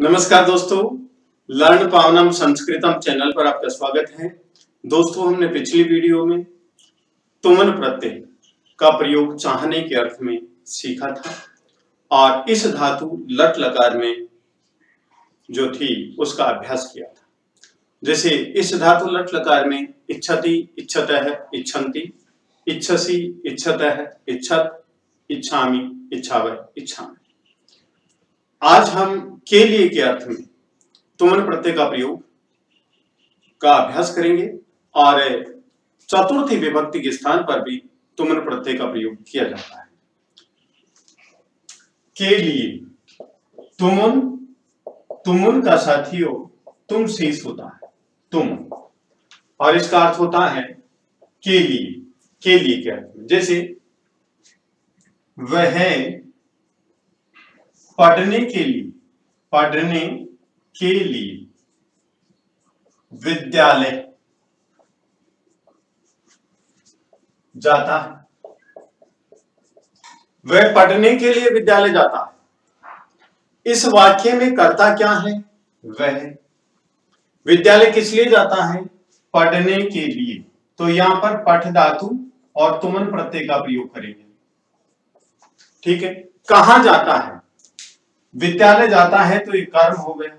नमस्कार दोस्तों, learn पावनम संस्कृतम channel पर आपका स्वागत है। दोस्तों, हमने पिछली वीडियो में तुमन प्रत्यय का प्रयोग चाहने के अर्थ में सीखा था और इस धातु लट लकार में जो थी उसका अभ्यास किया था। जैसे इस धातु लट लकार में इच्छति, इच्छतः, इच्छन्ति, इच्छसि, इच्छतः, इच्छत, इच्छामि, इच्छावै, इच्छामि। आज हम के लिए के अर्थ में तुमन प्रत्यय का प्रयोग का अभ्यास करेंगे और चतुर्थी विभक्ति के स्थान पर भी तुमन प्रत्यय का प्रयोग किया जाता है। के लिए तुमुन, तुमुन का साथियों तुम शेष होता है, तुम, और इसका अर्थ होता है के लिए के अर्थ में। जैसे वह पढ़ने के लिए विद्यालय जाता है। वह पढ़ने के लिए विद्यालय जाता है। इस वाक्य में कर्ता क्या है? वह। विद्यालय किस लिए जाता है? पढ़ने के लिए। तो यहां पर पठ धातु और तुमन प्रत्यय का प्रयोग करेंगे। ठीक है। कहां जाता है? विद्यालय जाता है तो ये कर्म हो गया।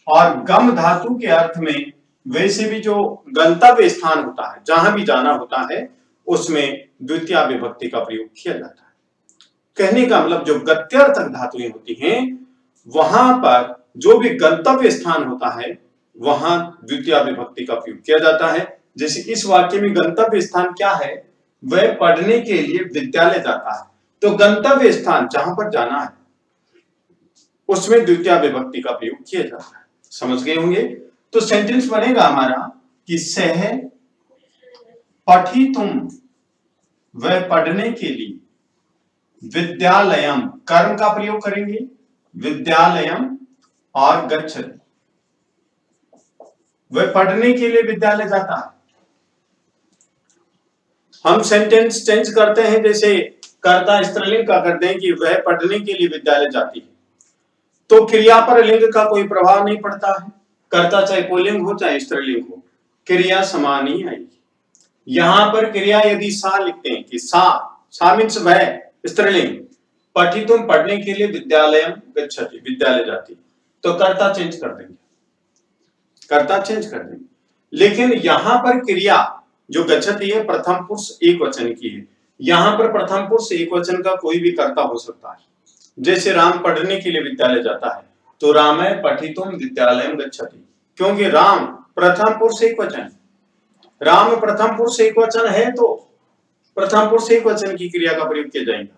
और गम धातु के अर्थ में वैसे भी जो गंतव्य स्थान होता है, जहां भी जाना होता है, उसमें द्वितीय विभक्ति का प्रयोग किया जाता है। कहने का मतलब जो गत्यर्थक धातुएं होती हैं, वहां पर जो भी गंतव्य स्थान होता है वहां द्वितीय विभक्ति का प्रयोग किया जाता है। जैसे इस वाक्य में गंतव्य स्थान क्या है? वह पढ़ने के लिए विद्यालय जाता है। तो गंतव्य स्थान जहां पर जाना है उसमें द्वितीय विभक्ति का प्रयोग किया जाता है। समझ गए होंगे? तो सेंटेंस बनेगा हमारा कि सह पठितुम, वह पढ़ने के लिए विद्यालयम, कर्म का प्रयोग करेंगे, विद्यालयम, और गच्छति, वह पढ़ने के लिए विद्यालय जाता है। हम सेंटेंस चेंज करते हैं, जैसे कर्ता स्त्रीलिंग का करते हैं कि वह पढ़ने के लिए विद्यालय जाती है, तो क्रिया पर लिंग का कोई प्रभाव नहीं पड़ता है। कर्ता चाहे पुल्लिंग हो चाहे स्त्रीलिंग हो, क्रिया समान ही आएगी। यहां पर क्रिया यदि सा लिखते हैं कि सा मीन्स वह, स्त्रीलिंग, पठितुम पढ़ने के लिए विद्यालयम गच्छति, विद्यालय जाती, तो कर्ता चेंज कर देंगे, कर्ता चेंज कर देंगे। लेकिन यहां पर क्रिया जो गच्छति है प्रथम पुरुष एक वचन की है। यहां पर प्रथम पुरुष एक वचन का कोई भी कर्ता हो सकता है। जैसे राम पढ़ने के लिए विद्यालय जाता है, तो रामः पठितुम विद्यालयम गच्छति, क्योंकि राम प्रथम पुरुष एक वचन है। राम प्रथम पुरुष एक वचन है तो प्रथम पुरुष एक वचन की क्रिया का प्रयोग किया जाएगा।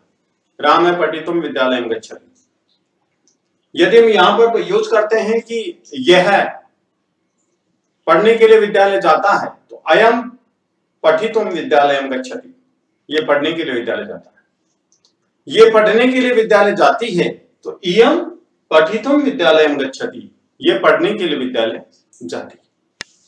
रामः पठितुम विद्यालयम गच्छति। यदि हम यहां पर यूज करते हैं कि यह पढ़ने के लिए विद्यालय जाता है, तो अयम पठितुम विद्यालयम गच्छति, ये पढ़ने के लिए विद्यालय जाता है। ये पढ़ने के लिए विद्यालय जाती है, तो इयम पठितुम विद्यालयम गच्छति, ये पढ़ने के लिए विद्यालय जाती है।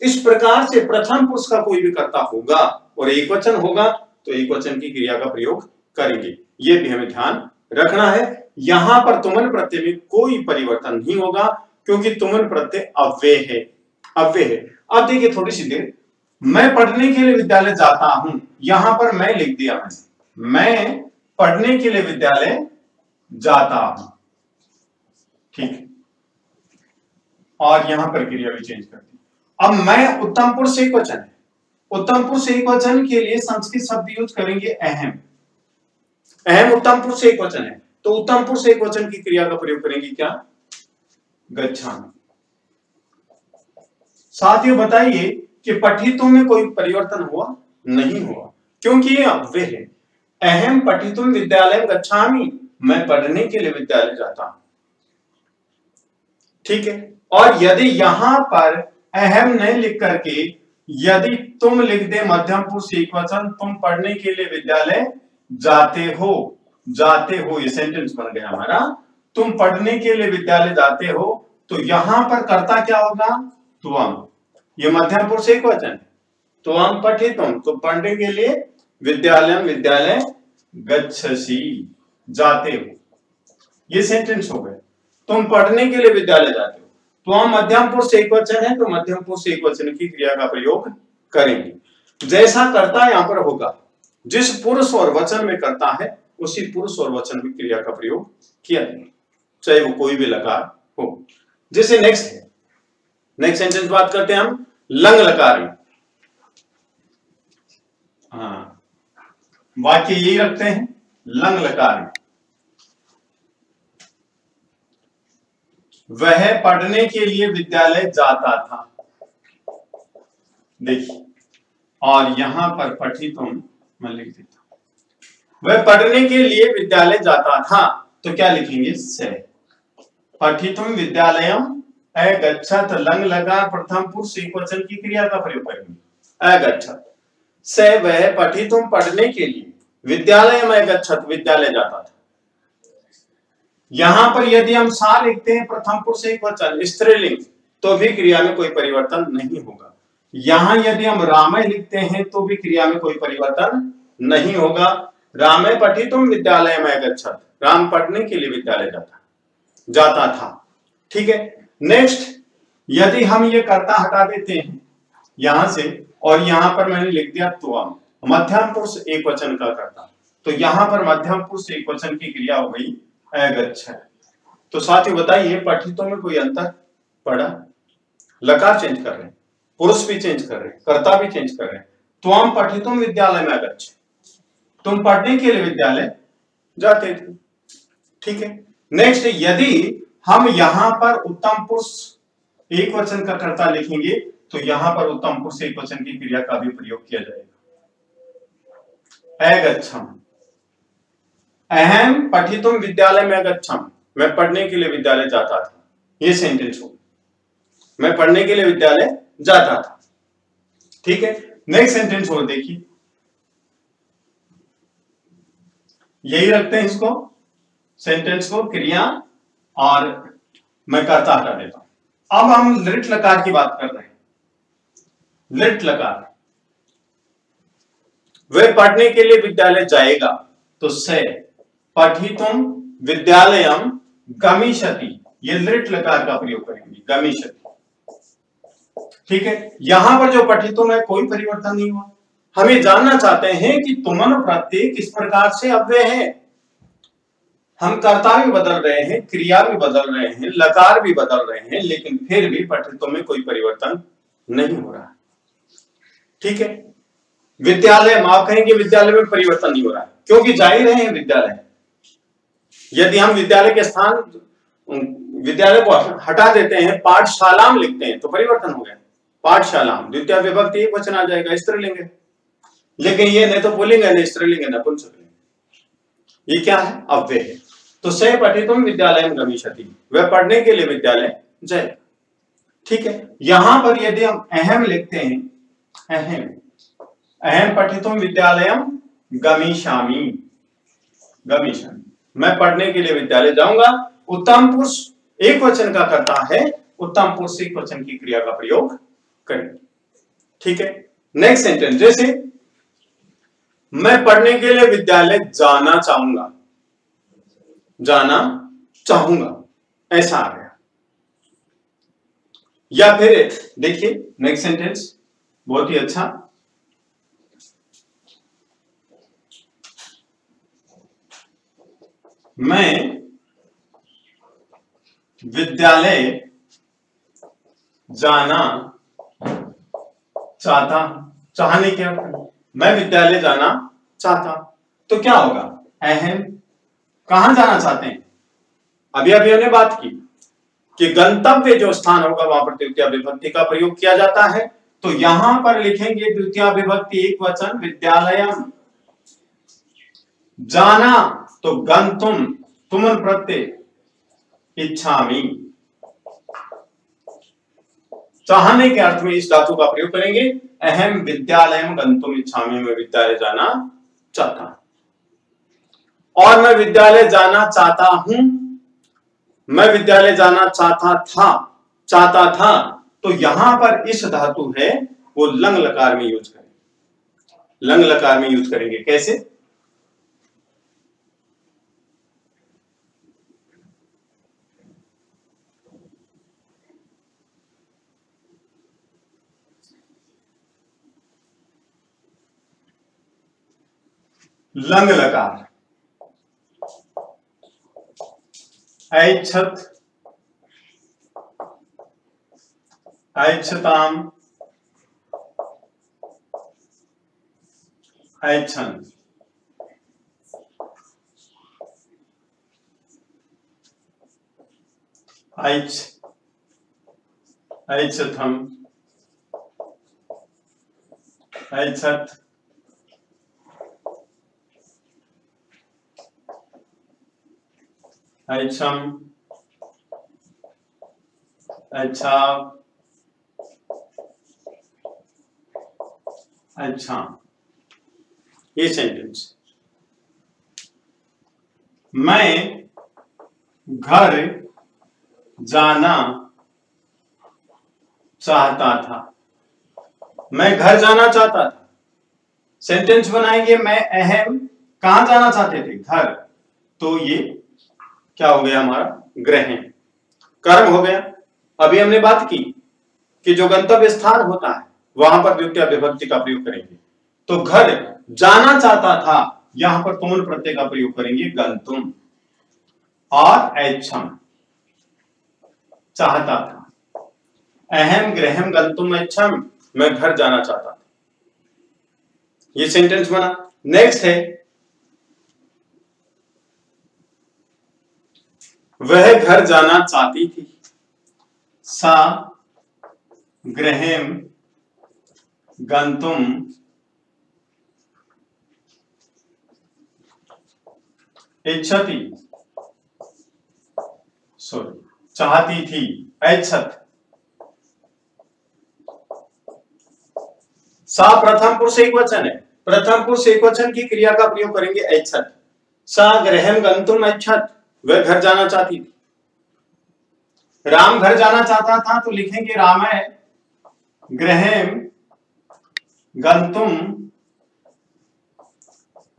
इस प्रकार से प्रथम पुरुष का कोई भी कर्ता होगा और एक वचन होगा तो एक वचन की क्रिया का प्रयोग करेंगे। ये भी हमें ध्यान रखना है। यहां पर तुमन प्रत्यय में कोई परिवर्तन नहीं होगा, क्योंकि तुमन प्रत्यय अव्यय है, अव्यय है। अब देखिए थोड़ी सी देर, मैं पढ़ने के लिए विद्यालय जाता हूं, यहां पर मैं लिख दिया, मैं पढ़ने के लिए विद्यालय जाता हूं, ठीक है, और यहां पर क्रिया भी चेंज कर दी। अब मैं उत्तम पुरुष एक वचन है, उत्तम पुरुष एक वचन के लिए संस्कृत शब्द यूज करेंगे अहम। अहम उत्तम पुरुष एक वचन है, तो उत्तम पुरुष एक वचन की क्रिया का प्रयोग करेंगे क्या? गच्छामि। साथियों बताइए कि पठितुम में कोई परिवर्तन हुआ? नहीं हुआ, क्योंकि ये अव्यय है। अहम पठितुम विद्यालयम गच्छामि, मैं पढ़ने के लिए विद्यालय जाता हूं, ठीक है। और यदि यहां पर अहम नहीं लिख करके यदि तुम लिख दे मध्यम पुरुष एक वचन, तुम पढ़ने के लिए विद्यालय जाते हो, जाते हो, ये सेंटेंस बन गया हमारा। तुम पढ़ने के लिए विद्यालय जाते हो, तो यहां पर कर्ता क्या होगा? त्वम। ये मध्यम पुरुष एक वचन है, त्वम पठितुम, तो पढ़ने के लिए विद्यालयम, विद्यालय गच्छसि, जाते हो, ये सेंटेंस हो गए। तुम पढ़ने के लिए विद्यालय जाते हो, तो हम मध्यम पुरुष एकवचन है तो मध्यम पुरुष एकवचन की क्रिया का प्रयोग करेंगे। जैसा कर्ता यहां पर होगा, जिस पुरुष और वचन में करता है उसी पुरुष और वचन में क्रिया का प्रयोग किया जाएगा, चाहे वो कोई भी लकार हो। जैसे नेक्स्ट सेंटेंस बात करते हैं हम लंग लकार में। हाँ, वाक्य यही रखते हैं लंग लकार में। वह पढ़ने के लिए विद्यालय जाता था, देखिए, और यहां पर पठितुम मैं लिख देता हूं, वह पढ़ने के लिए विद्यालय जाता था, तो क्या लिखेंगे से। पठितुम विद्यालयम अगच्छत, लंग लकार प्रथम पुरुष एकवचन की क्रिया का प्रयोग करेंगे अगच्छत से। वह पठितुम पढ़ने के लिए विद्यालयम अगच्छत, विद्यालय जाता था। यहां पर यदि हम सा लिखते हैं प्रथम पुरुष एकवचन स्त्रीलिंग, तो भी क्रिया में कोई परिवर्तन नहीं होगा। यहां यदि हम रामय लिखते हैं तो भी क्रिया में कोई परिवर्तन नहीं होगा। रामय पठितुम विद्यालयम अगच्छत, राम पढ़ने के लिए विद्यालय जाता था। ठीक है, नेक्स्ट, यदि हम ये कर्ता हटा देते हैं यहां से और यहां पर मैंने लिख दिया त्वम, मध्यम पुरुष एकवचन का कर्ता, तो यहां पर मध्यम पुरुष एकवचन की क्रिया हो गई अगच्छत। तो साथियों बताइए पठितों में कोई अंतर पड़ा? लकार चेंज कर रहे हैं, पुरुष भी चेंज कर रहे हैं, कर्ता भी चेंज कर रहे हैं। त्वम पठितुम विद्यालय में अगच्छत, तुम पढ़ने के लिए विद्यालय जाते थे। ठीक है, नेक्स्ट, यदि हम यहां पर उत्तम पुरुष एकवचन का कर्ता लिखेंगे तो यहां पर उत्तम पुरुष एकवचन की क्रिया का भी प्रयोग किया जाएगा अगच्छम। अहम पठितुम विद्यालय में अगच्छम, मैं पढ़ने के लिए विद्यालय जाता था, ये सेंटेंस हो, मैं पढ़ने के लिए विद्यालय जाता था। ठीक है, नेक्स्ट सेंटेंस हो, देखिए यही रखते हैं इसको, सेंटेंस को, क्रिया, और मैं कर्ता हटा देता हूं। अब हम लिट लकार की बात कर रहे हैं। लिट लकार, वह पढ़ने के लिए विद्यालय जाएगा, तो से पठितुम विद्यालयम गमिष्यति, ये लिट लकार का प्रयोग करेंगे गमिष्यति। ठीक है, यहां पर जो पठितुम है कोई परिवर्तन नहीं हुआ। हम ये जानना चाहते हैं कि तुमन प्रत्यय किस प्रकार से अव्यय है। हम कर्ता भी बदल रहे हैं, क्रिया भी बदल रहे हैं, लकार भी बदल रहे हैं, लेकिन फिर भी पठितों में कोई परिवर्तन नहीं हो रहा है। ठीक है, विद्यालय, माफ करेंगे, विद्यालय में परिवर्तन नहीं हो रहा है क्योंकि जा ही रहे हैं विद्यालय। यदि हम विद्यालय के स्थान विद्यालय को हटा देते हैं, पाठशालाम लिखते हैं, तो परिवर्तन हो गया, पाठशालाम, द्वितीय विभक्ति एक वचन आ जाएगा, स्त्रीलिंग है। लेकिन ये न तो पुल्लिंग है, न स्त्रीलिंग है, न पुंसकलिंग, ये क्या है? अव्यय है। तो से पठितुम विद्यालयम गमिष्यति, वह पढ़ने के लिए विद्यालय जाए। ठीक है, यहां पर यदि हम अहम लिखते हैं, अहम पठितुम विद्यालयम गमिष्यामि, गमिष्यामि, मैं पढ़ने के लिए विद्यालय जाऊंगा। उत्तम पुरुष एक वचन का कर्ता है, उत्तम पुरुष एक वचन की क्रिया का प्रयोग करें। ठीक है, नेक्स्ट सेंटेंस, जैसे मैं पढ़ने के लिए विद्यालय जाना चाहूंगा, जाना चाहूंगा, ऐसा आ गया। या फिर देखिए नेक्स्ट सेंटेंस, बहुत ही अच्छा, मैं विद्यालय जाना चाहता, चाहने क्या, मैं विद्यालय जाना चाहता, तो क्या होगा? अहम, कहां जाना चाहते हैं? अभी अभी हमने बात की कि गंतव्य जो स्थान होगा वहां पर द्वितीय विभक्ति का प्रयोग किया जाता है। तो यहां पर लिखेंगे द्वितीय विभक्ति एक वचन विद्यालयम, जाना तो गंतुम, तुमन प्रत्यय इच्छामि, चाहने के अर्थ में इस धातु का प्रयोग करेंगे। अहम विद्यालयम गंतुम इच्छामि, मैं विद्यालय जाना चाहता हूं। और मैं विद्यालय जाना चाहता हूं, मैं विद्यालय जाना चाहता था, तो यहां पर इस धातु है वो लंग लकार में यूज करेंगे, लंग लकार में यूज करेंगे। कैसे? लंग लकार ऐच्छत् ऐच्छताम ऐच्छन् ऐच्छ ऐच्छथम ऐच्छत् ऐच्छम ऐच्छा अच्छा। ये सेंटेंस, मैं घर जाना चाहता था। मैं घर जाना चाहता था। सेंटेंस बनाएंगे, मैं अहम कहां जाना चाहते थे? घर। तो ये क्या हो गया हमारा? ग्रहण कर्म हो गया। अभी हमने बात की कि जो गंतव्य स्थान होता है वहां पर द्वितीय विभक्ति का प्रयोग करेंगे। तो घर जाना चाहता था, यहां पर तुम प्रत्यय का प्रयोग करेंगे गंतुम। और ऐच्छम चाहता था। अहम गृहम गंतुम ऐच्छम, मैं घर जाना चाहता था। ये सेंटेंस बना। नेक्स्ट है, वह घर जाना चाहती थी। सा गृहम गंतुम इच्छति, सॉरी चाहती थी। ऐच्छत्, सा प्रथम पुरुष एकवचन है। प्रथम पुरुष एकवचन की क्रिया का प्रयोग करेंगे ऐच्छत्। सा गृहम गंतुम ऐच्छत्, वह घर जाना चाहती थी। राम घर जाना चाहता था, तो लिखेंगे रामय गृहम गंतुम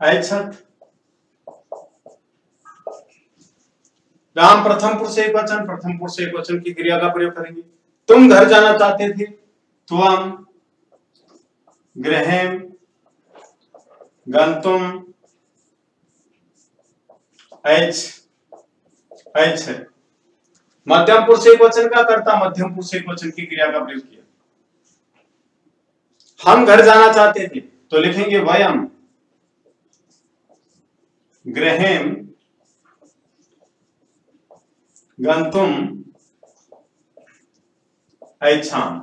ऐच्छत्। राम प्रथम पुरुष एकवचन, प्रथम पुरुष एकवचन की क्रिया का प्रयोग करेंगे। तुम घर जाना चाहते थे, त्वम गृहम गंतुम ऐच्छ। मध्यम पुरुष एकवचन का कर्ता मध्यम पुरुष एकवचन की क्रिया का प्रयोग किया। हम घर जाना चाहते थे, तो लिखेंगे वयम गृहम गंतुम ऐच्छाम।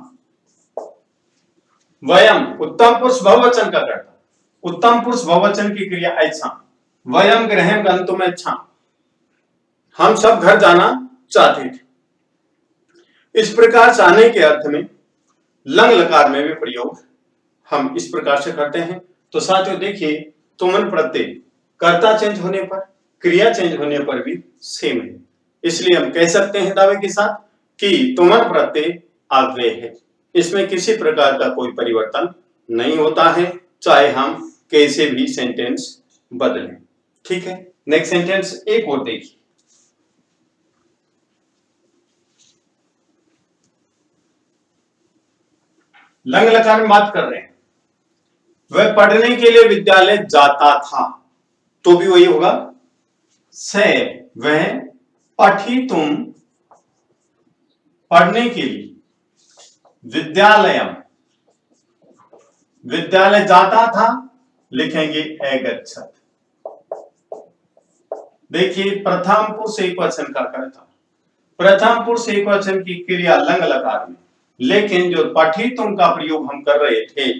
वयम उत्तम पुरुष बहुवचन का कर्ता, उत्तम पुरुष बहुवचन की क्रिया ऐच्छाम। वयम गृहम गंतुम ऐच्छाम, हम सब घर जाना चाहते थे। इस प्रकार चाहने के अर्थ में लंग लकार में भी प्रयोग हम इस प्रकार से करते हैं। तो साथियों देखिए, तुमन प्रत्यय कर्ता चेंज होने पर, क्रिया चेंज होने पर भी सेम है। इसलिए हम कह सकते हैं दावे के साथ कि तुमन प्रत्यय अव्यय है। इसमें किसी प्रकार का कोई परिवर्तन नहीं होता है, चाहे हम कैसे भी सेंटेंस बदलें। ठीक है, नेक्स्ट सेंटेंस एक और देखिए। लंग लकार में बात कर रहे हैं, वह पढ़ने के लिए विद्यालय जाता था, तो भी वही होगा से। वह पठितुम पढ़ने के लिए, विद्यालयम विद्यालय जाता था, लिखेंगे अगच्छत्। देखिए प्रथम पुरुष एकवचन का कर्ता, प्रथम पुरुष एकवचन की क्रिया लंग लकार में, लेकिन जो पठितुम का प्रयोग हम कर रहे थे,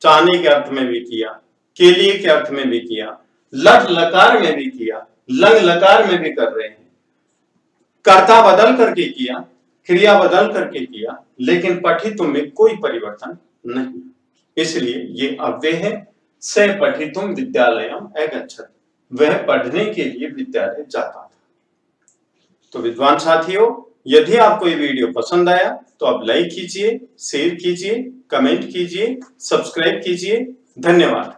चाहने के अर्थ में भी किया, के लिए के अर्थ में भी किया, लट लकार में भी किया, लंग लकार में भी कर रहे हैं। कर्ता बदल करके किया, क्रिया बदल करके किया, लेकिन पठितुम में कोई परिवर्तन नहीं, इसलिए ये अव्यय है। से पठितुम विद्यालयम अगच्छत्, वह पढ़ने के लिए विद्यालय जाता था। तो विद्वान साथियों, यदि आपको ये वीडियो पसंद आया तो आप लाइक कीजिए, शेयर कीजिए, कमेंट कीजिए, सब्सक्राइब कीजिए। धन्यवाद।